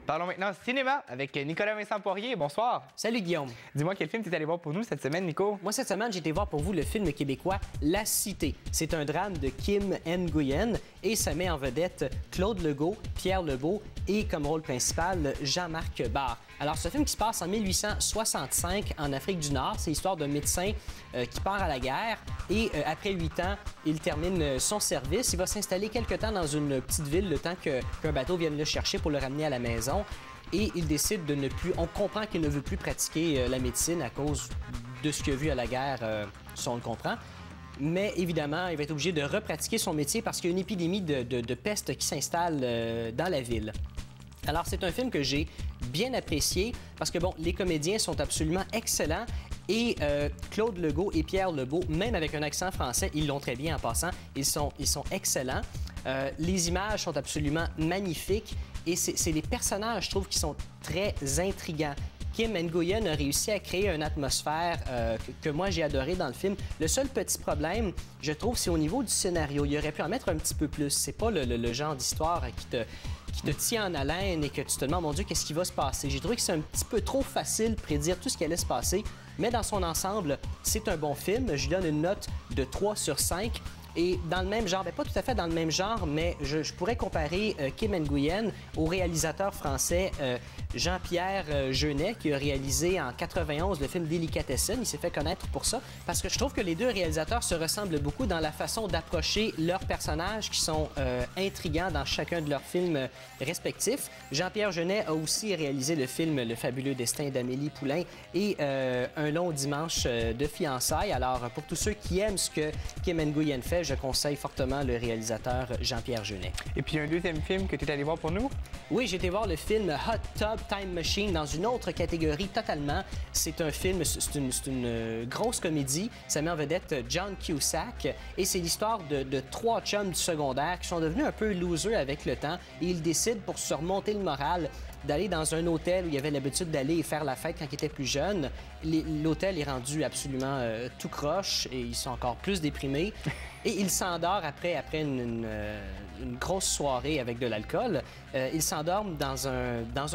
Parlons maintenant cinéma avec Nicolas Vincent Poirier. Bonsoir. Salut Guillaume. Dis-moi quel film tu es allé voir pour nous cette semaine, Nico? Moi, cette semaine, j'ai été voir pour vous le film québécois La Cité. C'est un drame de Kim Nguyen et ça met en vedette Claude Legault, Pierre Lebeau et comme rôle principal Jean-Marc Barre. Alors, ce film qui se passe en 1865 en Afrique du Nord, c'est l'histoire d'un médecin qui part à la guerre et après 8 ans, il termine son service. Il va s'installer quelque temps dans une petite ville le temps qu'un bateau vienne le chercher pour le ramener à la maison. Et il décide de ne plus... On comprend qu'il ne veut plus pratiquer la médecine à cause de ce qu'il a vu à la guerre, ça on le comprend. Mais évidemment, il va être obligé de repratiquer son métier parce qu'il y a une épidémie de peste qui s'installe dans la ville. Alors, c'est un film que j'ai bien apprécié parce que, bon, les comédiens sont absolument excellents et Claude Legault et Pierre Lebeau, même avec un accent français, ils l'ont très bien en passant, ils sont excellents. Les images sont absolument magnifiques et c'est les personnages, je trouve, qui sont très intrigants. Kim Nguyen a réussi à créer une atmosphère que moi j'ai adoré dans le film. Le seul petit problème, je trouve, c'est au niveau du scénario. Il aurait pu en mettre un petit peu plus. C'est pas le genre d'histoire qui te tient en haleine et que tu te demandes, mon Dieu, qu'est-ce qui va se passer? J'ai trouvé que c'est un petit peu trop facile de prédire tout ce qui allait se passer, mais dans son ensemble, c'est un bon film. Je lui donne une note de 3 sur 5. Et dans le même genre, bien, pas tout à fait dans le même genre, mais je pourrais comparer Kim Nguyen au réalisateur français Jean-Pierre Jeunet, qui a réalisé en 91 le film Délicatessen. Il s'est fait connaître pour ça, parce que je trouve que les deux réalisateurs se ressemblent beaucoup dans la façon d'approcher leurs personnages qui sont intrigants dans chacun de leurs films respectifs. Jean-Pierre Jeunet a aussi réalisé le film Le fabuleux destin d'Amélie Poulain et Un long dimanche de fiançailles. Alors, pour tous ceux qui aiment ce que Kim Nguyen fait, je conseille fortement le réalisateur Jean-Pierre Jeunet. Et puis, un deuxième film que tu es allé voir pour nous? Oui, j'ai été voir le film Hot Tub Time Machine dans une autre catégorie totalement. C'est un film, c'est une grosse comédie. Ça met en vedette John Cusack et c'est l'histoire de 3 chums du secondaire qui sont devenus un peu losers avec le temps et ils décident, pour se remonter le moral, d'aller dans un hôtel où il y avait l'habitude d'aller et faire la fête quand ils étaient plus jeunes. L'hôtel est rendu absolument tout croche et ils sont encore plus déprimés. Et ils s'endorment après une grosse soirée avec de l'alcool. Ils s'endorment dans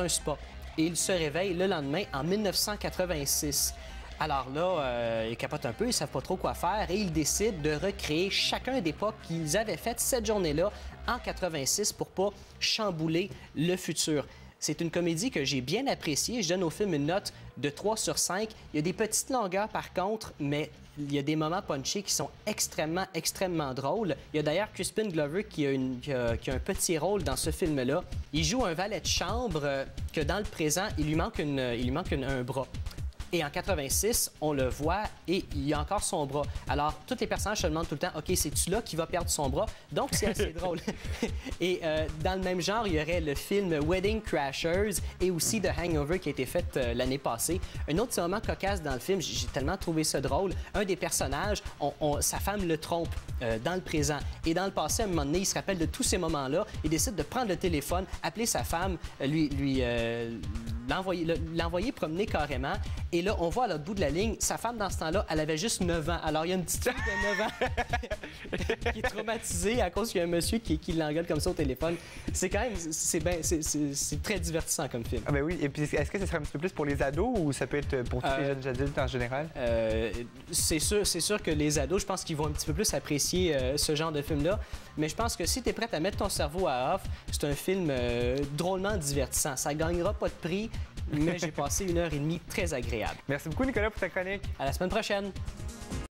un spa et ils se réveillent le lendemain en 1986. Alors là, ils capotent un peu, ils ne savent pas trop quoi faire et ils décident de recréer chacun des pas qu'ils avaient fait cette journée-là en 86 pour pas chambouler le futur. C'est une comédie que j'ai bien appréciée. Je donne au film une note de 3 sur 5. Il y a des petites longueurs par contre, mais il y a des moments punchés qui sont extrêmement, extrêmement drôles. Il y a d'ailleurs Crispin Glover qui a un petit rôle dans ce film-là. Il joue un valet de chambre que dans le présent, il lui manque un bras. Et en 86, on le voit et il a encore son bras. Alors, tous les personnages se demandent tout le temps, OK, c'est-tu là qui va perdre son bras? Donc, c'est assez drôle. Et dans le même genre, il y aurait le film Wedding Crashers et aussi The Hangover qui a été fait l'année passée. Un autre petit moment cocasse dans le film, j'ai tellement trouvé ça drôle. Un des personnages, sa femme le trompe dans le présent. Et dans le passé, à un moment donné, il se rappelle de tous ces moments-là. Il décide de prendre le téléphone, appeler sa femme, l'envoyer promener carrément. Et là, on voit à l'autre bout de la ligne, sa femme, dans ce temps-là, elle avait juste 9 ans. Alors, il y a une petite fille de 9 ans qui est traumatisée à cause qu'il y a un monsieur qui l'engueule comme ça au téléphone. C'est quand même... C'est très divertissant comme film. Ah ben oui. Et puis, est-ce que ce serait un petit peu plus pour les ados ou ça peut être pour tous les jeunes adultes en général? C'est sûr que les ados, je pense qu'ils vont un petit peu plus apprécier ce genre de film-là. Mais je pense que si tu es prête à mettre ton cerveau à off, c'est un film drôlement divertissant. Ça gagnera pas de prix, mais j'ai passé 1h30 très agréable. Merci beaucoup, Nicolas, pour ta chronique. À la semaine prochaine.